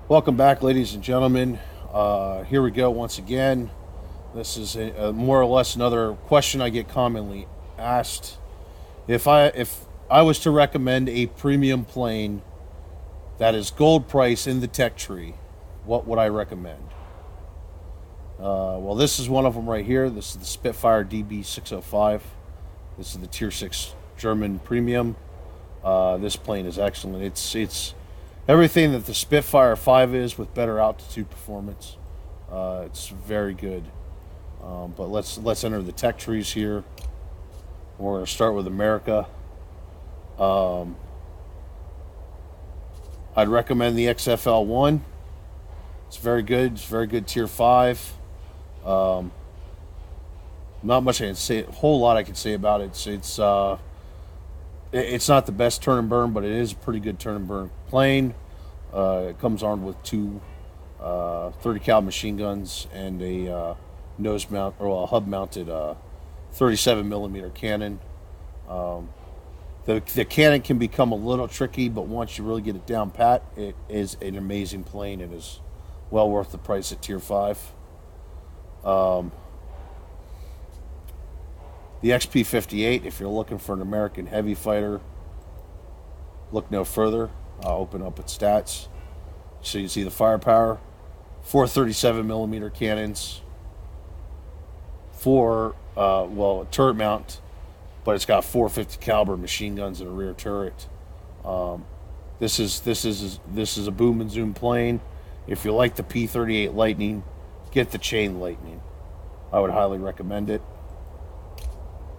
Welcome back, ladies and gentlemen. Here we go once again. This is more or less another question I get commonly asked. If I was to recommend a premium plane that is gold price in the tech tree, what would I recommend? Well, this is one of them right here. This is the Spitfire DB605. This is the Tier 6 German premium. This plane is excellent. It's everything that the Spitfire 5 is with better altitude performance. It's very good. But let's enter the tech trees here. We're going to start with America. Um, I'd recommend the XFL1. It's very good. It's very good Tier 5. Um, Not much I can say. A whole lot I can say about it. It's not the best turn and burn, but it is a pretty good turn and burn plane. It comes armed with two 30 cal machine guns and a nose mount or a hub mounted 37 millimeter cannon. Um, the cannon can become a little tricky, but once you really get it down pat, it is an amazing plane and is well worth the price at Tier 5. Um, the XP-58, if you're looking for an American heavy fighter, look no further. I'll open up its stats so you see the firepower. 437 millimeter cannons, a turret mount, but it's got 450 caliber machine guns and a rear turret. Um, this is a boom and zoom plane. If you like the P-38 Lightning, get the Chain Lightning. I would highly recommend it.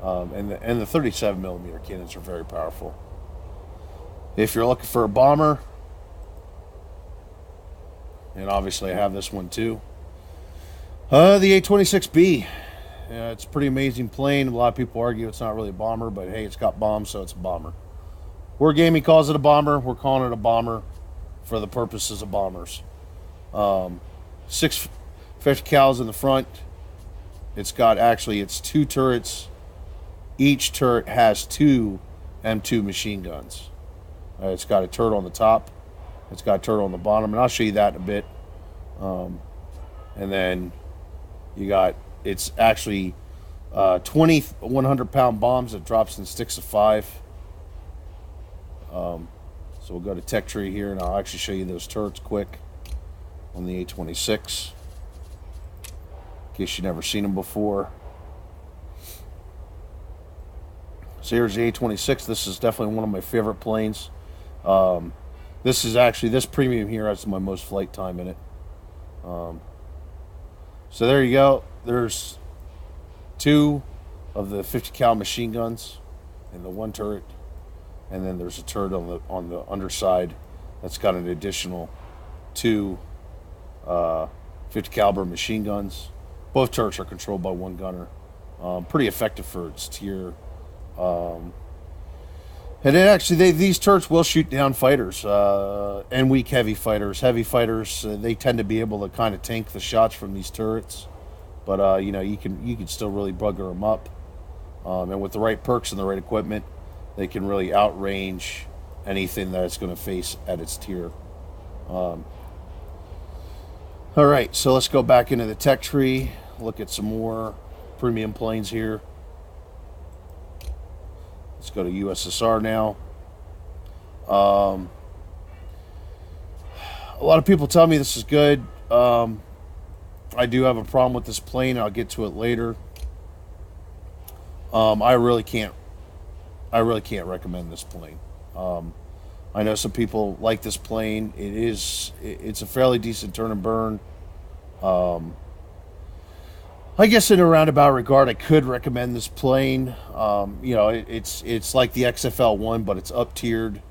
And the 37 millimeter cannons are very powerful. If you're looking for a bomber, and obviously I have this one too, the A-26B. Yeah, it's a pretty amazing plane. A lot of people argue it's not really a bomber, but hey, it's got bombs, so it's a bomber. Wargaming calls it a bomber. We're calling it a bomber for the purposes of bombers. 650 cals in the front. It's two turrets. Each turret has two M2 machine guns. It's got a turret on the top. It's got a turret on the bottom, and I'll show you that in a bit. And then it's actually 20 100-pound bombs that drops in sticks of 5. So we'll go to tech tree here, and I'll actually show you those turrets quick on the A-26, in case you've never seen them before. So here's the A-26. This is definitely one of my favorite planes. This premium here has my most flight time in it. So there you go. There's two of the 50 cal machine guns in the one turret, and then there's a turret on the underside that's got an additional two 50 caliber machine guns. Both turrets are controlled by one gunner. Pretty effective for its tier. And then actually, these turrets will shoot down fighters and weak heavy fighters. Heavy fighters, they tend to be able to kind of tank the shots from these turrets, but you can still really bugger them up. And with the right perks and the right equipment, they can really outrange anything that it's going to face at its tier. All right, so let's go back into the tech tree. Look at some more premium planes here. Let's go to USSR now. A lot of people tell me this is good. I do have a problem with this plane. I'll get to it later. I really can't recommend this plane. I know some people like this plane. It's a fairly decent turn and burn. I guess in a roundabout regard, I could recommend this plane. It's like the XFL1, but it's up tiered,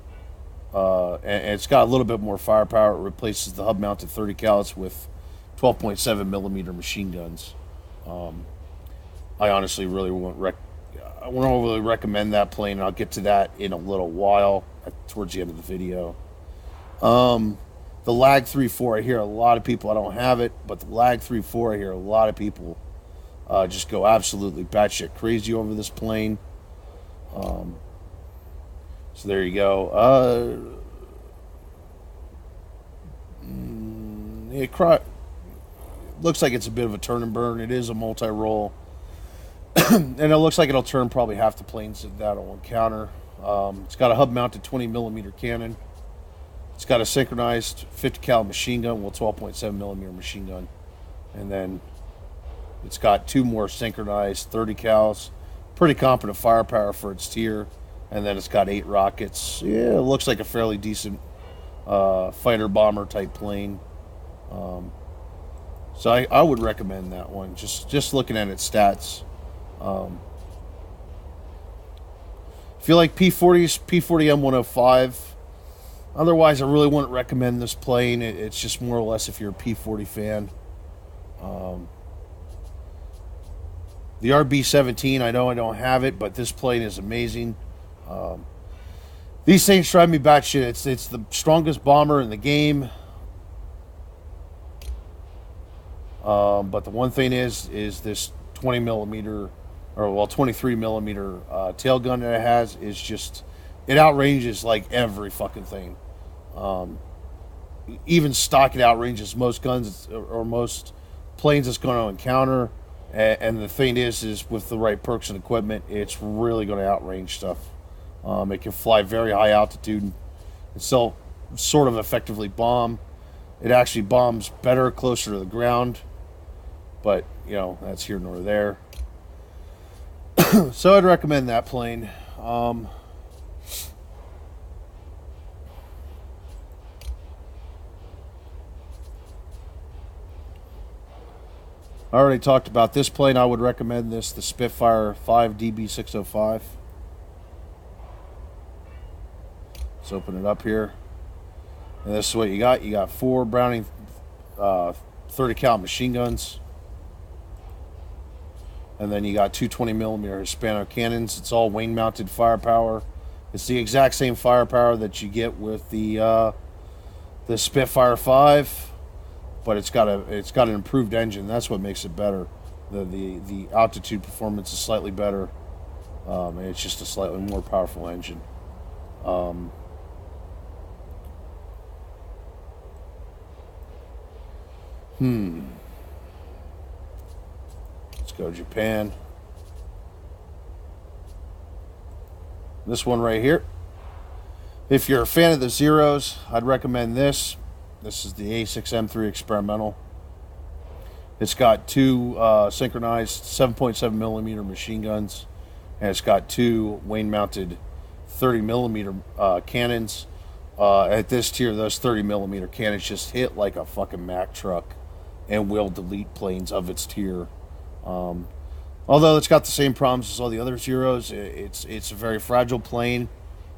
and it's got a little bit more firepower. It replaces the hub-mounted 30 cals with 12.7 millimeter machine guns. I honestly really won't really recommend that plane. I'll get to that in a little while towards the end of the video. The Lag 3.4, I hear a lot of people. I don't have it, but the Lag 3.4, I hear a lot of people just go absolutely batshit crazy over this plane. So there you go. looks like it's a bit of a turn and burn. It is a multi-roll. And it looks like it'll turn probably half the planes that will encounter. It's got a hub-mounted 20 millimeter cannon. It's got a synchronized 50 cal machine gun, 12.7 millimeter machine gun, and then it's got 2 more synchronized 30 cals. Pretty competent firepower for its tier, and then it's got 8 rockets. Yeah, it looks like a fairly decent fighter bomber type plane. So I would recommend that one. Just looking at its stats. If you like P40s, P40 M105. Otherwise, I really wouldn't recommend this plane. It's just more or less if you're a P40 fan. The RB-17, I know I don't have it, but this plane is amazing. These things drive me batshit. It's the strongest bomber in the game. But the one thing is this 20 millimeter, or well, 23 millimeter tail gun that it has is just, it outranges like every fucking thing. Even stock, it outranges most guns or most planes it's going to encounter. And the thing is with the right perks and equipment, it's really going to outrange stuff. It can fly very high altitude and still sort of effectively bomb. It actually bombs better closer to the ground, but you know, that's here nor there. So I'd recommend that plane. I already talked about this plane. I would recommend this, the Spitfire 5 DB605. Let's open it up here. And this is what you got. You got 4 Browning 30 cal machine guns. And then you got 2 20 millimeter Hispano cannons. It's all wing mounted firepower. It's the exact same firepower that you get with the Spitfire 5, but it's got an improved engine. That's what makes it better. The altitude performance is slightly better, and it's just a slightly more powerful engine. Let's go Japan. This one right here. If you're a fan of the Zeros, I'd recommend this. This is the A6M3 Experimental. It's got 2 synchronized 7.7 millimeter machine guns, and it's got 2 wing-mounted 30 millimeter cannons. At this tier, those 30 millimeter cannons just hit like a fucking Mack truck and will delete planes of its tier. Although it's got the same problems as all the other Zeros, it's a very fragile plane.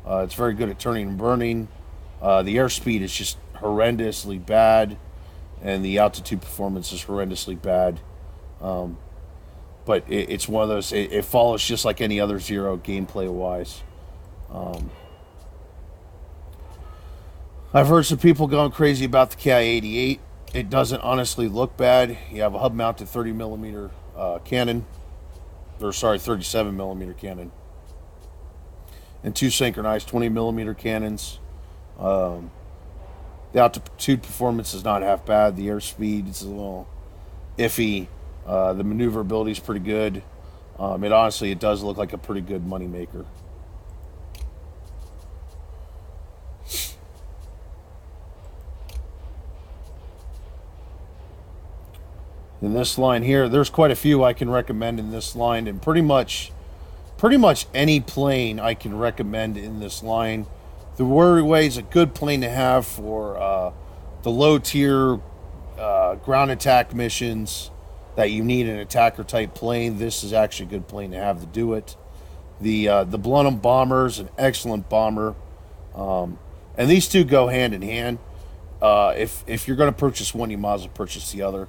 It's very good at turning and burning. The airspeed is just horrendously bad, and the altitude performance is horrendously bad. But it's one of those, it follows just like any other Zero gameplay wise. I've heard some people going crazy about the Ki-88. It doesn't honestly look bad. You have a hub mounted 30 millimeter cannon, or sorry, 37 millimeter cannon, and 2 synchronized 20 millimeter cannons. The altitude performance is not half bad. The airspeed is a little iffy. The maneuverability is pretty good. It does look like a pretty good money maker. In this line here, there's quite a few I can recommend in this line, and pretty much any plane I can recommend in this line. The Warriorway is a good plane to have for the low tier ground attack missions that you need an attacker type plane. This is actually a good plane to have to do it. The Blenheim bomber is an excellent bomber, and these two go hand in hand. If you're going to purchase one, you might as well purchase the other,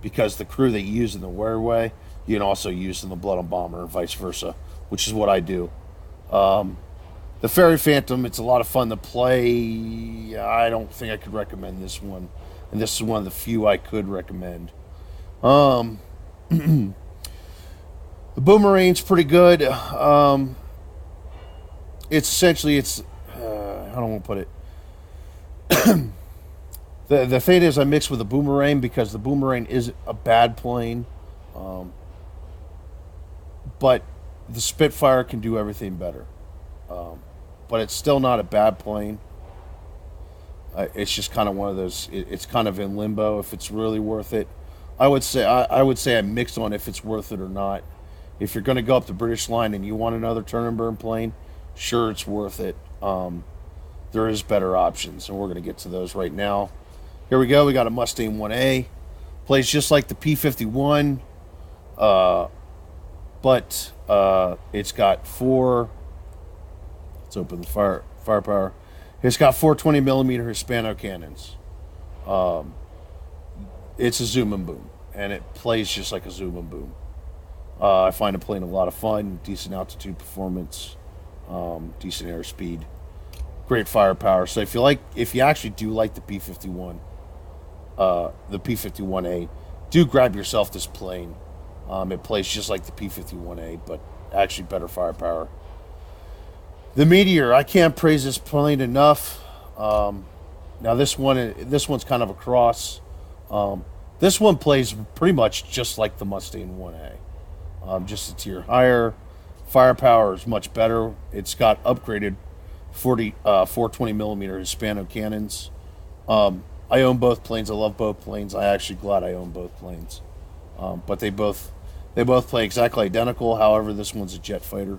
because the crew that you use in the Warriorway, you can also use in the Blenheim bomber, and vice versa, which is what I do. The Fairy Phantom, it's a lot of fun to play. I don't think I could recommend this one, and this is one of the few I could recommend. The Boomerang's pretty good. It's essentially, I don't want to put it. The thing is, I mix with the Boomerang because the Boomerang is a bad plane, um, but the Spitfire can do everything better. Um, but it's still not a bad plane. It's just kind of one of those. It's kind of in limbo if it's really worth it. I would say I mixed on if it's worth it or not. If you're going to go up the British line and you want another turn and burn plane, sure, it's worth it. There is better options, and we're going to get to those right now. Here we go. We got a Mustang 1A. Plays just like the P-51, but it's got four. Let's open the firepower. It's got 420 millimeter Hispano cannons. Um, it's a zoom and boom, and it plays just like a zoom and boom. I find the plane a lot of fun, decent altitude performance, decent airspeed, great firepower. So if you actually do like the P-51, the P-51A, do grab yourself this plane. It plays just like the P-51A, but actually better firepower. The Meteor, I can't praise this plane enough. Now this one's kind of a cross. This one plays pretty much just like the Mustang 1A, just a tier higher. Firepower is much better. It's got upgraded 420 millimeter Hispano cannons. I own both planes. I love both planes. I actually glad I own both planes. But they both play exactly identical. However, this one's a jet fighter.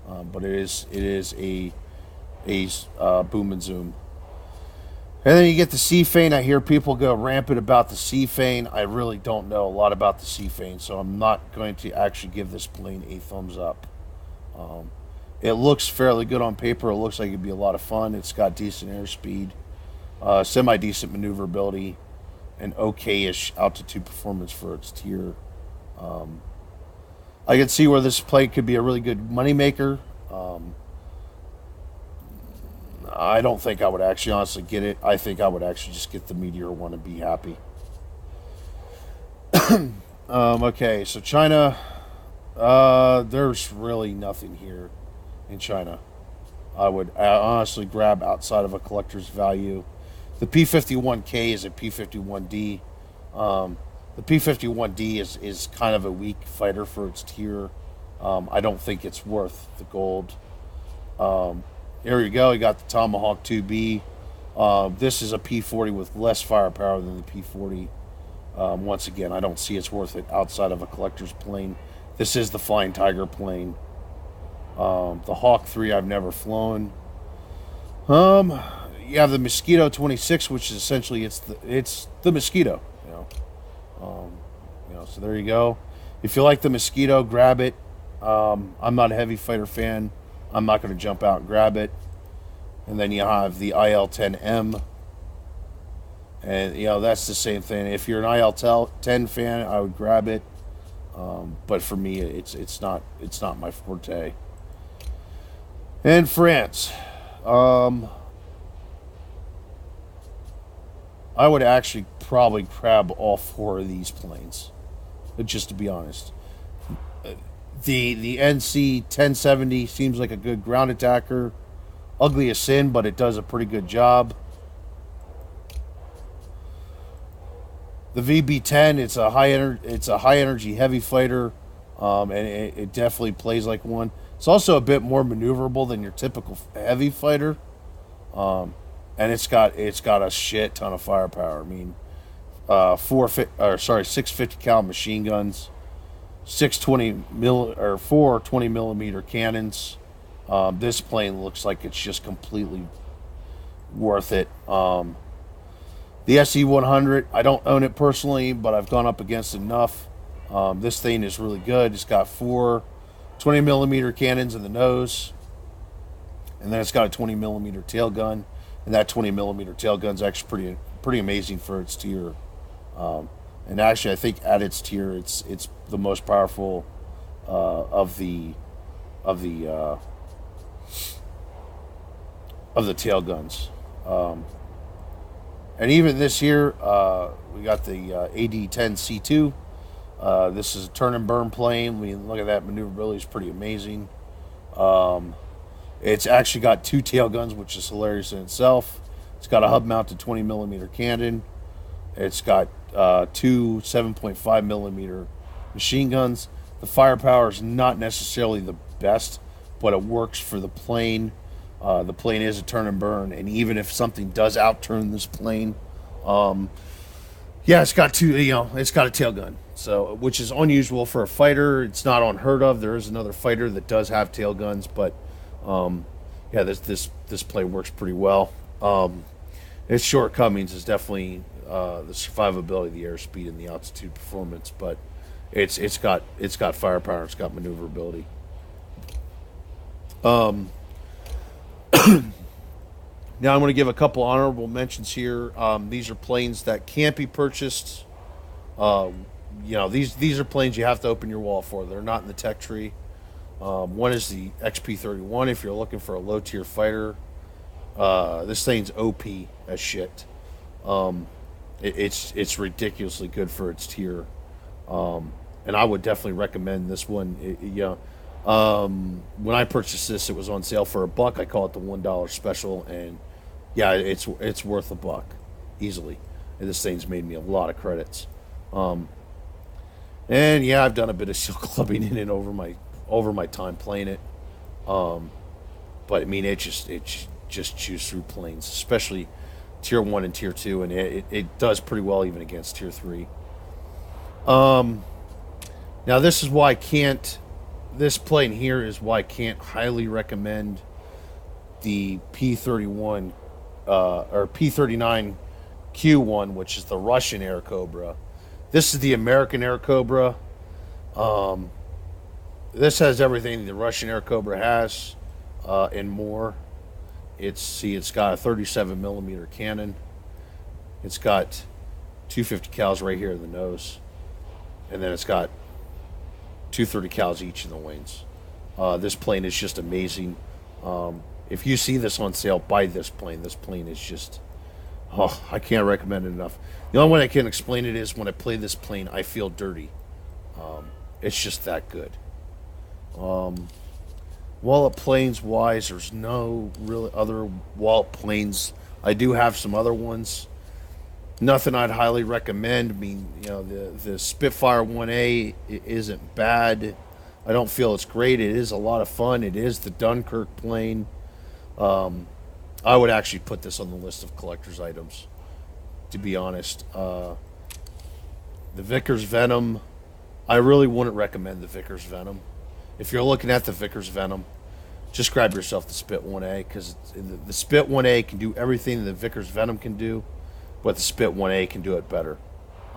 But it is a boom and zoom. And then you get the Seafane. I hear people go rampant about the Seafane. I really don't know a lot about the Seafane, so I'm not going to actually give this plane a thumbs up. It looks fairly good on paper. It looks like it'd be a lot of fun. It's got decent airspeed, semi-decent maneuverability, and okay-ish altitude performance for its tier. I can see where this plane could be a really good moneymaker. I don't think I would actually honestly get it. I think I would actually just get the Meteor one and be happy. Okay, so China, there's really nothing here in China. I would honestly grab outside of a collector's value. The P-51K is a P-51D. The P-51D is kind of a weak fighter for its tier. I don't think it's worth the gold. Here you go. You got the Tomahawk 2B. This is a P-40 with less firepower than the P-40. Once again, I don't see it's worth it outside of a collector's plane. This is the Flying Tiger plane. The Hawk 3 I've never flown. You have the Mosquito 26, which is essentially it's the Mosquito. So there you go. If you like the Mosquito, grab it. I'm not a heavy fighter fan. I'm not going to jump out and grab it. And then you have the IL-10M. And, that's the same thing. If you're an IL-10 fan, I would grab it. But for me, it's not my forte. And France. I would actually probably grab all four of these planes, just to be honest. The NC 1070 seems like a good ground attacker. Ugly as sin, but it does a pretty good job. The VB10, it's a high energy heavy fighter, and it definitely plays like one. It's also a bit more maneuverable than your typical heavy fighter, and it's got a shit ton of firepower. I mean, 650 cal machine guns, 4 20 millimeter cannons. This plane looks like it's just completely worth it. The SE-100, I don't own it personally, but I've gone up against enough. This thing is really good. It's got 4 20 millimeter cannons in the nose, and then it's got a 20 millimeter tail gun, and that 20 millimeter tail gun's actually pretty amazing for its tier. And actually, I think at its tier, it's the most powerful of the tail guns. And even this here, we got the AD-10C2. This is a turn and burn plane. When you look at that, maneuverability is pretty amazing. It's actually got 2 tail guns, which is hilarious in itself. It's got a hub mounted 20 millimeter cannon. It's got two 7.5 millimeter machine guns. The firepower is not necessarily the best, but it works for the plane. The plane is a turn and burn, and even if something does outturn this plane, yeah, it's got two. It's got a tail gun, so which is unusual for a fighter. It's not unheard of. There is another fighter that does have tail guns, but yeah, this plane works pretty well. Its shortcomings is definitely the survivability, the airspeed, and the altitude performance, but it's got firepower. It's got maneuverability. Now I'm going to give a couple honorable mentions here. These are planes that can't be purchased. These are planes you have to open your wall for. They're not in the tech tree. One is the XP-31. If you're looking for a low tier fighter, this thing's OP as shit. It's ridiculously good for its tier, and I would definitely recommend this one. When I purchased this, it was on sale for $1. I call it the $1 special, and yeah, it's worth $1 easily. And this thing's made me a lot of credits. And yeah, I've done a bit of seal clubbing in it over my time playing it. But I mean, it just chews through planes, especially tier 1 and tier 2, and it does pretty well even against tier 3. Now this is why I can't. This plane here is why I can't highly recommend the P-31 or P-39 Q1, which is the Russian Air Cobra. This is the American Air Cobra. This has everything the Russian Air Cobra has and more. It's got a 37 millimeter cannon. It's got 250 cals right here in the nose, and then it's got 230 cals each in the wings. This plane is just amazing. If you see this on sale, buy this plane. This plane is just, I can't recommend it enough. The only way I can explain it is when I play this plane, I feel dirty. It's just that good. Wallet planes wise, there's no really other wallet planes. I do have some other ones. Nothing I'd highly recommend. I mean, the Spitfire 1A isn't bad. I don't feel it's great. It is a lot of fun. It is the Dunkirk plane. I would actually put this on the list of collector's items, to be honest. The Vickers Venom, I really wouldn't recommend the Vickers Venom. If you're looking at the Vickers Venom, just grab yourself the Spit 1A, because the Spit 1A can do everything the Vickers Venom can do, but the Spit 1A can do it better.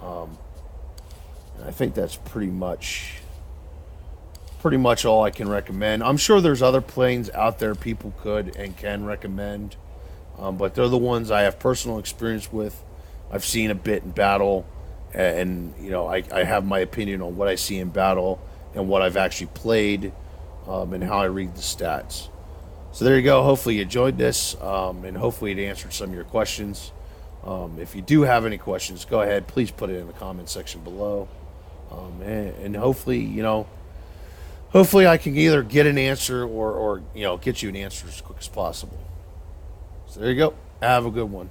I think that's pretty much all I can recommend. I'm sure there's other planes out there people could and can recommend, but they're the ones I have personal experience with. I've seen a bit in battle, and I have my opinion on what I see in battle and what I've actually played, and how I read the stats. So there you go. Hopefully you enjoyed this, and hopefully it answered some of your questions. If you do have any questions, go ahead. Please put it in the comment section below, and hopefully, hopefully I can either get an answer or get you an answer as quick as possible. So there you go. Have a good one.